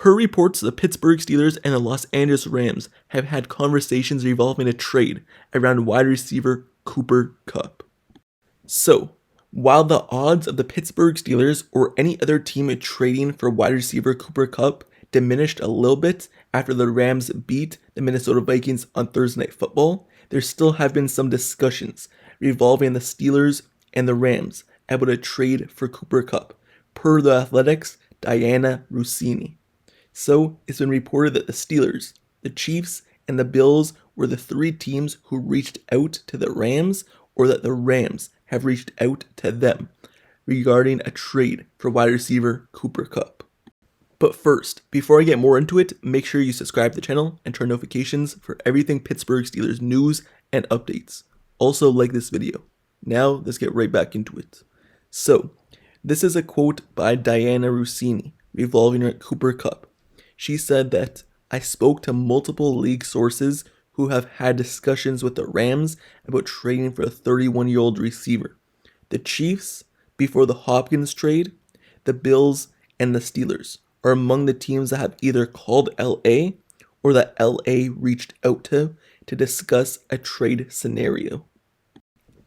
Per reports, the Pittsburgh Steelers and the Los Angeles Rams have had conversations revolving a trade around wide receiver Cooper Kupp. So, while the odds of the Pittsburgh Steelers or any other team trading for wide receiver Cooper Kupp diminished a little bit after the Rams beat the Minnesota Vikings on Thursday Night Football, there still have been some discussions revolving the Steelers and the Rams about a trade for Cooper Kupp, per The Athletic's Diana Rossini. So, it's been reported that the Steelers, the Chiefs, and the Bills were the three teams who reached out to the Rams, or that the Rams have reached out to them regarding a trade for wide receiver Cooper Kupp. But first, before I get more into it, make sure you subscribe to the channel and turn notifications for everything Pittsburgh Steelers news and updates. Also like this video. Now let's get right back into it. So, this is a quote by Diana Rossini revolving around Cooper Kupp. She said that, "I spoke to multiple league sources who have had discussions with the Rams about trading for a 31-year-old receiver. The Chiefs, before the Hopkins trade, the Bills, and the Steelers are among the teams that have either called LA or that LA reached out to discuss a trade scenario."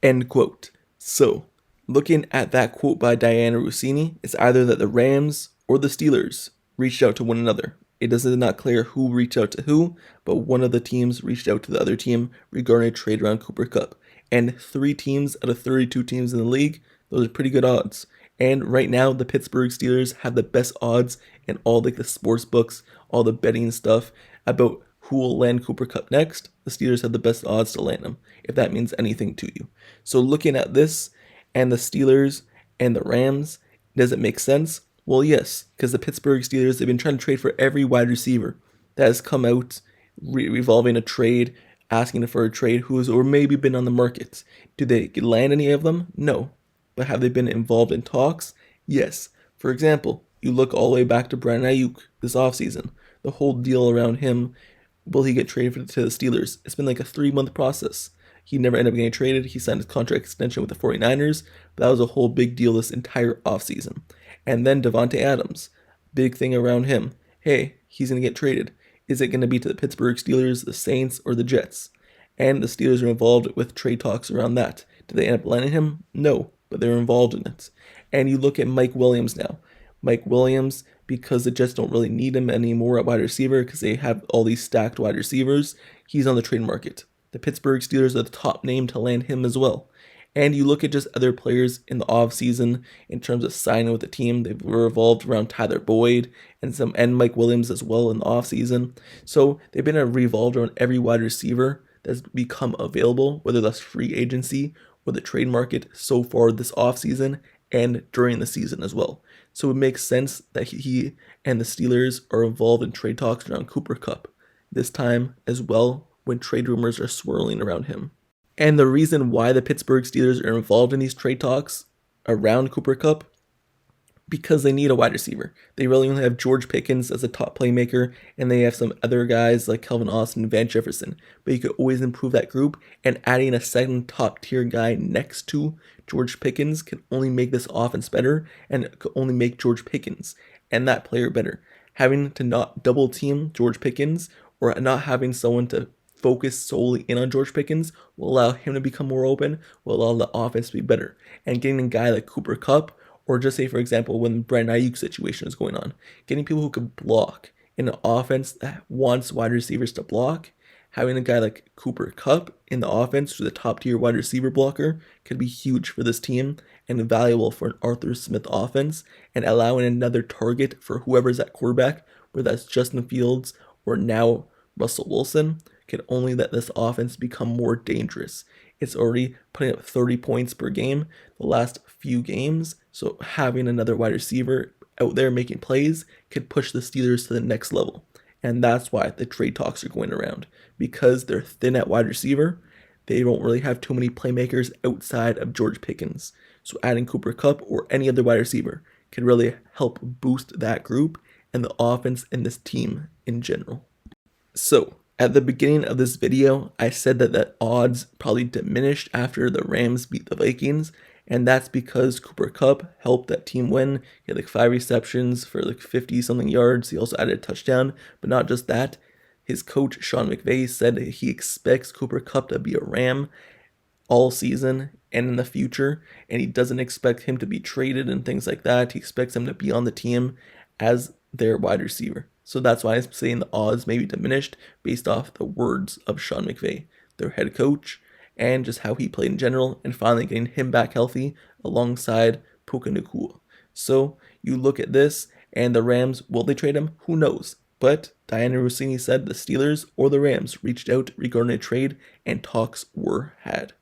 End quote. So, looking at that quote by Diana Rossini, it's either that the Rams or the Steelers reached out to one another. It is not clear who reached out to who, but one of the teams reached out to the other team regarding a trade around Cooper Kupp. And 3 teams out of 32 teams in the league, those are pretty good odds. And right now, the Pittsburgh Steelers have the best odds in all like the sports books, all the betting stuff about who will land Cooper Kupp next. The Steelers have the best odds to land him, if that means anything to you. So looking at this and the Steelers and the Rams, does it make sense? Well, yes, because the Pittsburgh Steelers, they've been trying to trade for every wide receiver that has come out revolving a trade, asking for a trade, who's or maybe been on the market. Do they land any of them? No. But have they been involved in talks? Yes. For example, you look all the way back to Brandon Ayuk this offseason. The whole deal around him, will he get traded to the Steelers? It's been like a 3-month process. He never ended up getting traded. He signed his contract extension with the 49ers. But that was a whole big deal this entire offseason. And then Davante Adams, big thing around him. Hey, he's going to get traded. Is it going to be to the Pittsburgh Steelers, the Saints, or the Jets? And the Steelers are involved with trade talks around that. Did they end up landing him? No, but they're involved in it. And you look at Mike Williams now. Mike Williams, because the Jets don't really need him anymore at wide receiver because they have all these stacked wide receivers, he's on the trade market. The Pittsburgh Steelers are the top name to land him as well. And you look at just other players in the offseason in terms of signing with the team. They've revolved around Tyler Boyd and Mike Williams as well in the offseason. So they've been revolved around every wide receiver that's become available, whether that's free agency or the trade market so far this offseason and during the season as well. So it makes sense that he and the Steelers are involved in trade talks around Cooper Kupp this time as well, when trade rumors are swirling around him. And the reason why the Pittsburgh Steelers are involved in these trade talks around Cooper Kupp, because they need a wide receiver. They really only have George Pickens as a top playmaker, and they have some other guys like Calvin Austin and Van Jefferson. But you could always improve that group, and adding a second top tier guy next to George Pickens can only make this offense better, and it could only make George Pickens and that player better. Having to not double team George Pickens or not having someone to focus solely in on George Pickens will allow him to become more open, will allow the offense to be better. And getting a guy like Cooper Kupp, or just say, for example, when the Brandon Ayuk situation is going on, getting people who can block in an offense that wants wide receivers to block, having a guy like Cooper Kupp in the offense who's a top tier wide receiver blocker could be huge for this team and valuable for an Arthur Smith offense, and allowing another target for whoever's at quarterback, whether that's Justin Fields or now Russell Wilson, can only let this offense become more dangerous. It's already putting up 30 points per game the last few games, so having another wide receiver out there making plays could push the Steelers to the next level. And that's why the trade talks are going around. Because they're thin at wide receiver, they don't really have too many playmakers outside of George Pickens. So adding Cooper Kupp or any other wide receiver could really help boost that group and the offense and this team in general. So, at the beginning of this video, I said that the odds probably diminished after the Rams beat the Vikings, And that's because Cooper Kupp helped that team win. He had like 5 receptions for like 50 something yards. He also added a touchdown, but not just that. His coach, Sean McVay, said he expects Cooper Kupp to be a Ram all season and in the future, and he doesn't expect him to be traded and things like that. He expects him to be on the team as their wide receiver. So that's why I'm saying the odds may be diminished based off the words of Sean McVay, their head coach, and just how he played in general, and finally getting him back healthy alongside Puka Nacua. So you look at this, and the Rams, will they trade him? Who knows? But Diana Rossini said the Steelers or the Rams reached out regarding a trade, and talks were had.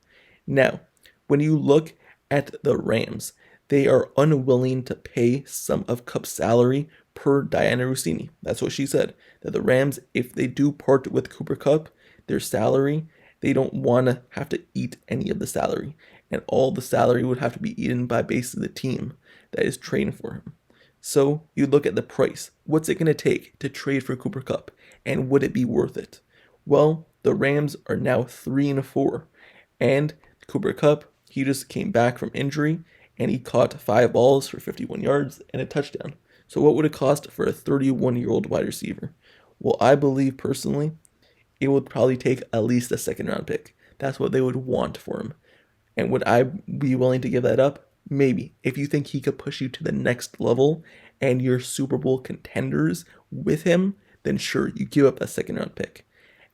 Now, when you look at the Rams, they are unwilling to pay some of Kupp's salary per Diana Rossini. That's what she said. That the Rams, if they do part with Cooper Kupp, their salary, they don't want to have to eat any of the salary. And all the salary would have to be eaten by basically the team that is trading for him. So you look at the price. What's it going to take to trade for Cooper Kupp? And would it be worth it? Well, the Rams are now 3-4. And Cooper Kupp, he just came back from injury, and he caught 5 balls for 51 yards and a touchdown. So what would it cost for a 31-year-old wide receiver? Well, I believe personally, it would probably take at least a second-round pick. That's what they would want for him. And would I be willing to give that up? Maybe. If you think he could push you to the next level and you're Super Bowl contenders with him, then sure, you give up a second-round pick.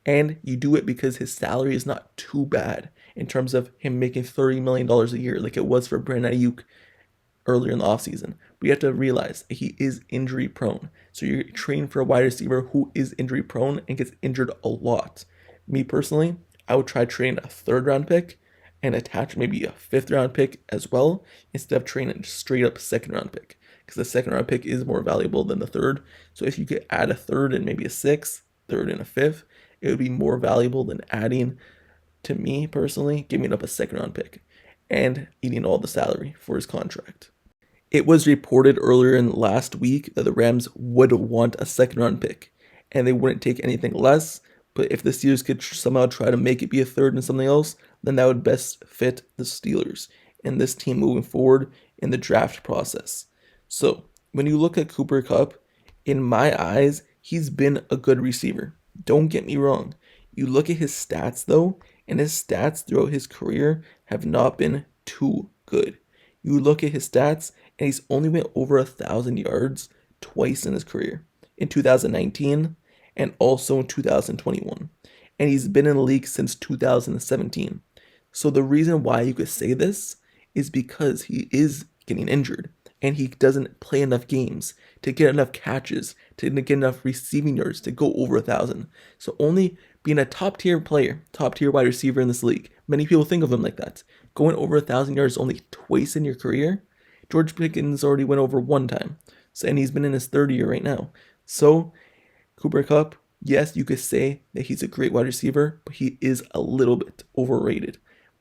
And you do it because his salary is not too bad in terms of him making $30 million a year like it was for Brandon Ayuk earlier in the offseason. But you have to realize that he is injury prone. So you're training for a wide receiver who is injury prone and gets injured a lot. Me personally, I would try trading a 3rd-round pick and attach maybe a 5th-round pick as well, instead of trading a straight up 2nd-round pick. Because the 2nd-round pick is more valuable than the 3rd. So if you could add a 3rd and maybe a 6th, 3rd and a 5th, it would be more valuable than adding, to me personally, giving up a 2nd-round pick and eating all the salary for his contract. It was reported earlier in last week that the Rams would want a 2nd-round pick, and they wouldn't take anything less. But if the Steelers could somehow try to make it be a 3rd and something else, then that would best fit the Steelers and this team moving forward in the draft process. So when you look at Cooper Kupp, in my eyes, he's been a good receiver. Don't get me wrong. You look at his stats though, and his stats throughout his career have not been too good. You look at his stats, and he's only went over 1,000 yards twice in his career, in 2019 and also in 2021. And he's been in the league since 2017. So the reason why you could say this is because he is getting injured, and he doesn't play enough games to get enough catches, to get enough receiving yards to go over 1,000. So only being a top-tier player, top-tier wide receiver in this league, many people think of him like that. Going over 1,000 yards only twice in your career, George Pickens already went over 1 time. So, and he's been in his 3rd year right now. So Cooper Kupp, yes, you could say that he's a great wide receiver, but he is a little bit overrated.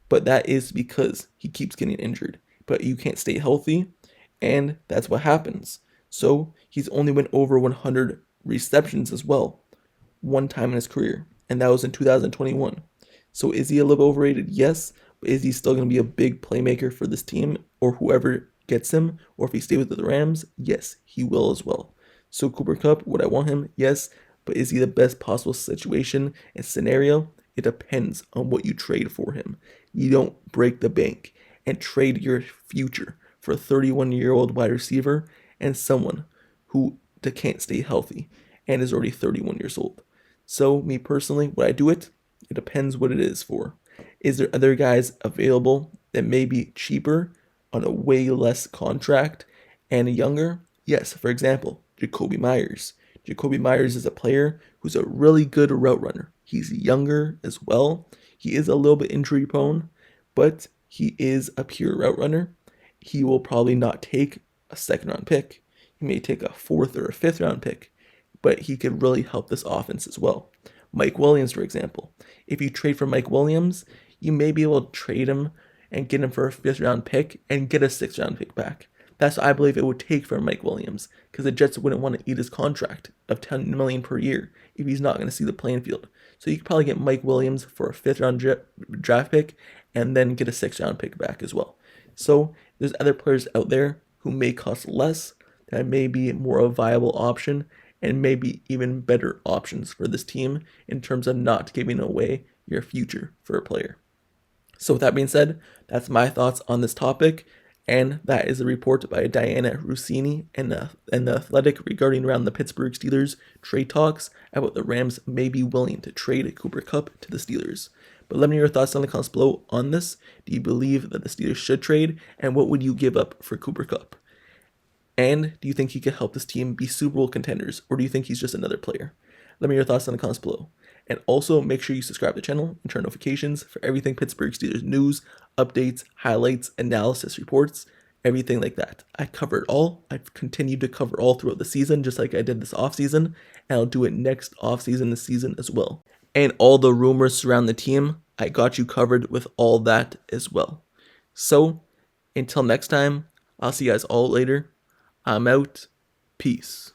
But that is because he keeps getting injured. But you can't stay healthy, and that's what happens. So he's only went over 100 receptions as well, 1 time in his career, and that was in 2021. So is he a little overrated? Yes, but is he still going to be a big playmaker for this team or whoever gets him, or if he stays with the Rams? Yes, he will as well. So Cooper Kupp, would I want him? Yes, but is he the best possible situation and scenario? It depends on what you trade for him. You don't break the bank and trade your future for a 31-year-old wide receiver and someone who can't stay healthy and is already 31 years old. So me personally, would I do it? It depends what it is for. Is there other guys available that may be cheaper on a way less contract and younger? Yes, for example, Jacoby Myers. Jacoby Myers is a player who's a really good route runner. He's younger as well. He is a little bit injury prone, but he is a pure route runner. He will probably not take a 2nd-round pick. He may take a 4th or a 5th-round pick, but he could really help this offense as well. Mike Williams, for example. If you trade for Mike Williams, you may be able to trade him and get him for a 5th-round pick and get a 6th-round pick back. That's what I believe it would take for Mike Williams, because the Jets wouldn't want to eat his contract of $10 million per year if he's not going to see the playing field. So you could probably get Mike Williams for a 5th-round draft pick and then get a 6th-round pick back as well. So there's other players out there who may cost less, that may be more a viable option, and maybe even better options for this team in terms of not giving away your future for a player. So with that being said, that's my thoughts on this topic, and that is a report by Diana Rossini and the Athletic regarding around the Pittsburgh Steelers trade talks about the Rams may be willing to trade Cooper Kupp to the Steelers. But let me know your thoughts in the comments below on this. Do you believe that the Steelers should trade, and what would you give up for Cooper Kupp? And do you think he could help this team be Super Bowl contenders, or do you think he's just another player? Let me know your thoughts in the comments below. And also make sure you subscribe to the channel and turn notifications for everything Pittsburgh Steelers news, updates, highlights, analysis, reports, everything like that. I cover it all. I've continued to cover all throughout the season, just like I did this offseason, and I'll do it next offseason this season as well. And all the rumors surrounding the team, I got you covered with all that as well. So, until next time, I'll see you guys all later. I'm out. Peace.